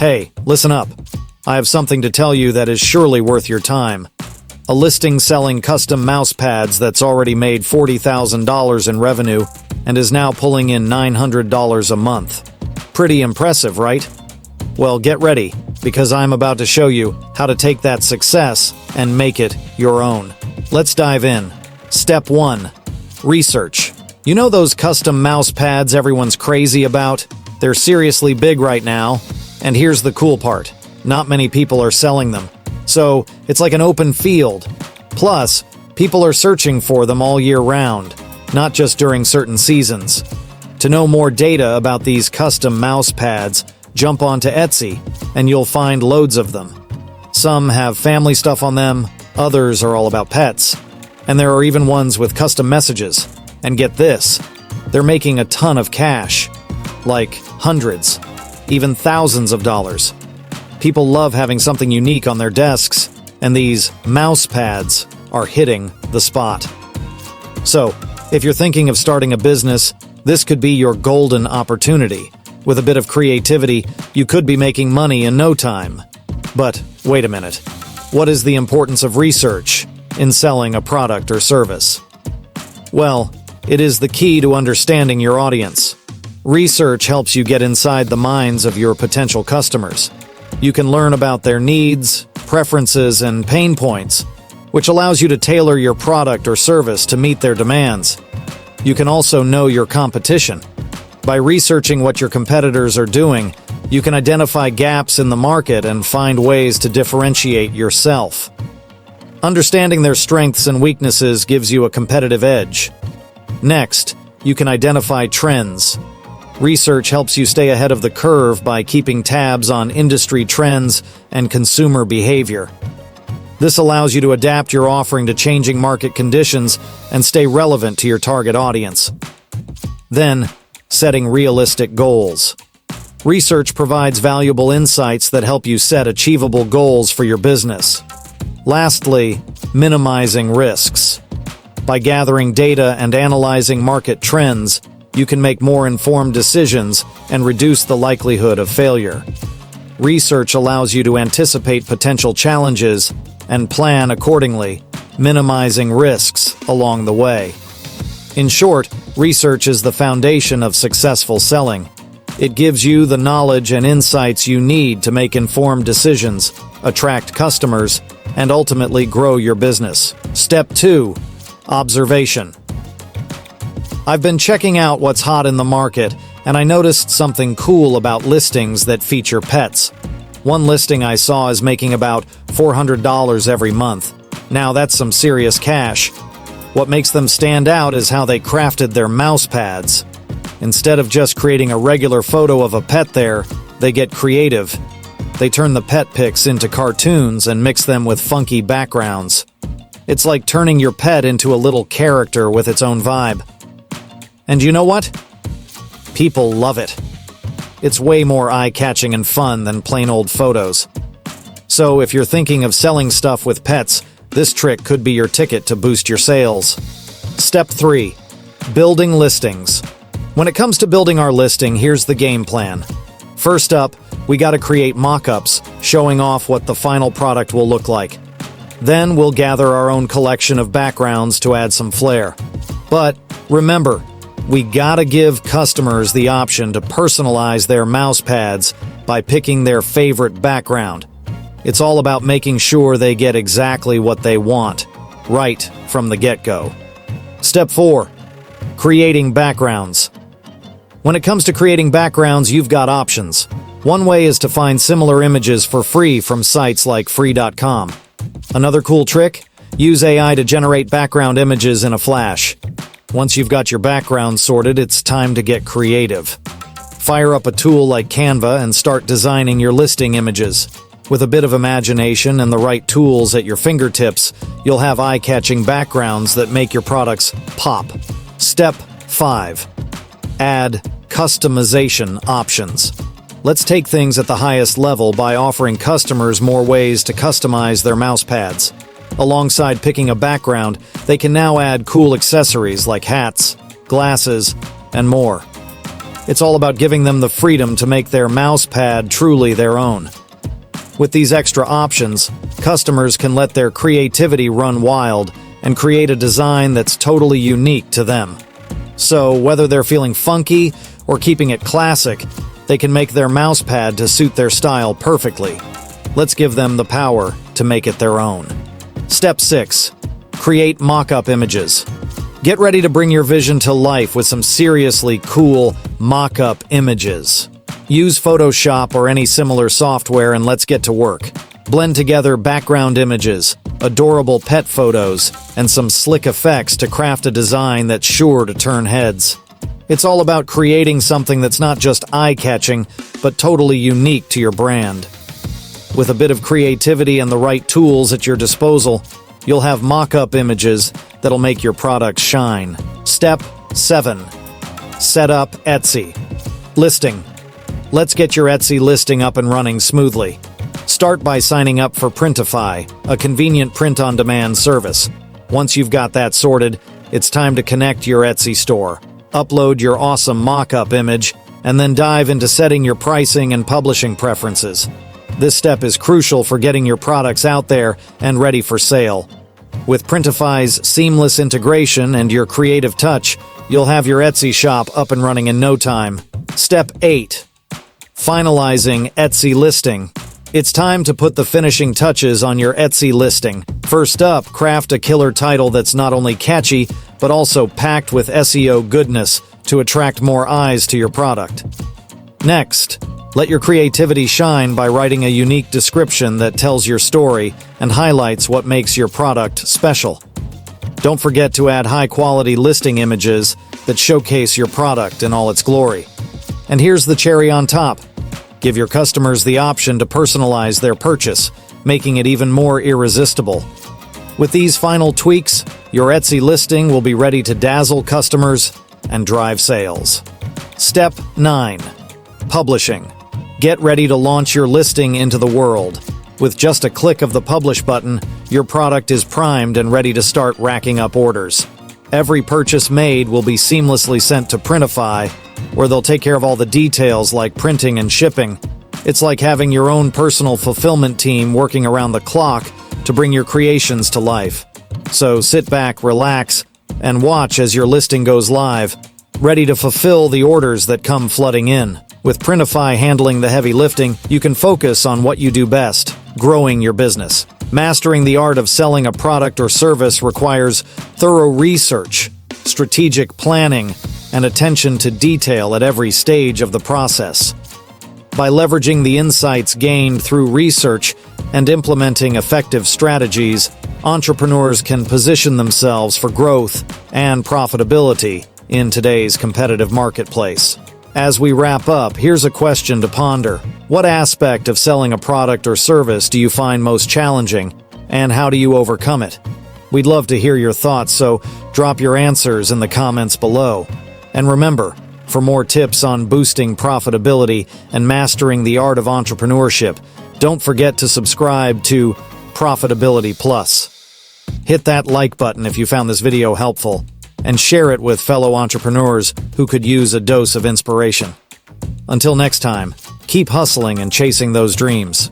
Hey, listen up. I have something to tell you that is surely worth your time. A listing selling custom mouse pads that's already made $40,000 in revenue and is now pulling in $900 a month. Pretty impressive, right? Well, get ready, because I'm about to show you how to take that success and make it your own. Let's dive in. Step 1. Research. You know those custom mouse pads everyone's crazy about? They're seriously big right now. And here's the cool part. Not many people are selling them. So, it's like an open field. Plus, people are searching for them all year round, not just during certain seasons. To know more data about these custom mouse pads, jump onto Etsy, and you'll find loads of them. Some have family stuff on them, others are all about pets. And there are even ones with custom messages. And get this, they're making a ton of cash. Like hundreds, even thousands of dollars. People love having something unique on their desks, and these mouse pads are hitting the spot. So, if you're thinking of starting a business, this could be your golden opportunity. With a bit of creativity, you could be making money in no time. But wait a minute. What is the importance of research in selling a product or service? Well, it is the key to understanding your audience. Research helps you get inside the minds of your potential customers. You can learn about their needs, preferences, and pain points, which allows you to tailor your product or service to meet their demands. You can also know your competition. By researching what your competitors are doing, you can identify gaps in the market and find ways to differentiate yourself. Understanding their strengths and weaknesses gives you a competitive edge. Next, you can identify trends. Research helps you stay ahead of the curve by keeping tabs on industry trends and consumer behavior. This allows you to adapt your offering to changing market conditions and stay relevant to your target audience. Then, setting realistic goals. Research provides valuable insights that help you set achievable goals for your business. Lastly, minimizing risks. By gathering data and analyzing market trends, you can make more informed decisions and reduce the likelihood of failure. Research allows you to anticipate potential challenges and plan accordingly, minimizing risks along the way. In short, research is the foundation of successful selling. It gives you the knowledge and insights you need to make informed decisions, attract customers, and ultimately grow your business. Step 2. Observation. I've been checking out what's hot in the market, and I noticed something cool about listings that feature pets. One listing I saw is making about $400 every month. Now that's some serious cash. What makes them stand out is how they crafted their mouse pads. Instead of just creating a regular photo of a pet there, they get creative. They turn the pet pics into cartoons and mix them with funky backgrounds. It's like turning your pet into a little character with its own vibe. And you know what? People love it. It's way more eye-catching and fun than plain old photos. So if you're thinking of selling stuff with pets, this trick could be your ticket to boost your sales. Step 3. Building listings. When it comes to building our listing, here's the game plan. First up, we gotta create mockups, showing off what the final product will look like. Then we'll gather our own collection of backgrounds to add some flair. But remember, we gotta give customers the option to personalize their mouse pads by picking their favorite background. It's all about making sure they get exactly what they want, right from the get-go. Step 4. Creating backgrounds. When it comes to creating backgrounds, you've got options. One way is to find similar images for free from sites like free.com. Another cool trick? Use AI to generate background images in a flash. Once you've got your background sorted, it's time to get creative. Fire up a tool like Canva and start designing your listing images. With a bit of imagination and the right tools at your fingertips, you'll have eye-catching backgrounds that make your products pop. Step 5. Add customization options. Let's take things at the highest level by offering customers more ways to customize their mouse pads. Alongside picking a background, they can now add cool accessories like hats, glasses, and more. It's all about giving them the freedom to make their mouse pad truly their own. With these extra options, customers can let their creativity run wild and create a design that's totally unique to them. So, whether they're feeling funky or keeping it classic, they can make their mouse pad to suit their style perfectly. Let's give them the power to make it their own. Step 6. Create mock-up images. Get ready to bring your vision to life with some seriously cool mock-up images. Use Photoshop or any similar software and let's get to work. Blend together background images, adorable pet photos, and some slick effects to craft a design that's sure to turn heads. It's all about creating something that's not just eye-catching, but totally unique to your brand. With a bit of creativity and the right tools at your disposal, you'll have mock-up images that'll make your product shine. Step 7. Set up Etsy. Listing. Let's get your Etsy listing up and running smoothly. Start by signing up for Printify, a convenient print-on-demand service. Once you've got that sorted, it's time to connect your Etsy store. Upload your awesome mock-up image, and then dive into setting your pricing and publishing preferences. This step is crucial for getting your products out there and ready for sale. With Printify's seamless integration and your creative touch, you'll have your Etsy shop up and running in no time. Step 8. Finalizing Etsy listing. It's time to put the finishing touches on your Etsy listing. First up, craft a killer title that's not only catchy, but also packed with SEO goodness to attract more eyes to your product. Next, let your creativity shine by writing a unique description that tells your story and highlights what makes your product special. Don't forget to add high-quality listing images that showcase your product in all its glory. And here's the cherry on top. Give your customers the option to personalize their purchase, making it even more irresistible. With these final tweaks, your Etsy listing will be ready to dazzle customers and drive sales. Step 9. Publishing. Get ready to launch your listing into the world. With just a click of the Publish button, your product is primed and ready to start racking up orders. Every purchase made will be seamlessly sent to Printify, where they'll take care of all the details like printing and shipping. It's like having your own personal fulfillment team working around the clock to bring your creations to life. So sit back, relax, and watch as your listing goes live, ready to fulfill the orders that come flooding in. With Printify handling the heavy lifting, you can focus on what you do best, growing your business. Mastering the art of selling a product or service requires thorough research, strategic planning, and attention to detail at every stage of the process. By leveraging the insights gained through research and implementing effective strategies, entrepreneurs can position themselves for growth and profitability in today's competitive marketplace. As we wrap up, here's a question to ponder. What aspect of selling a product or service do you find most challenging, and how do you overcome it? We'd love to hear your thoughts, so drop your answers in the comments below. And remember, for more tips on boosting profitability and mastering the art of entrepreneurship, don't forget to subscribe to Profitability Plus. Hit that like button if you found this video helpful, and share it with fellow entrepreneurs who could use a dose of inspiration. Until next time, keep hustling and chasing those dreams.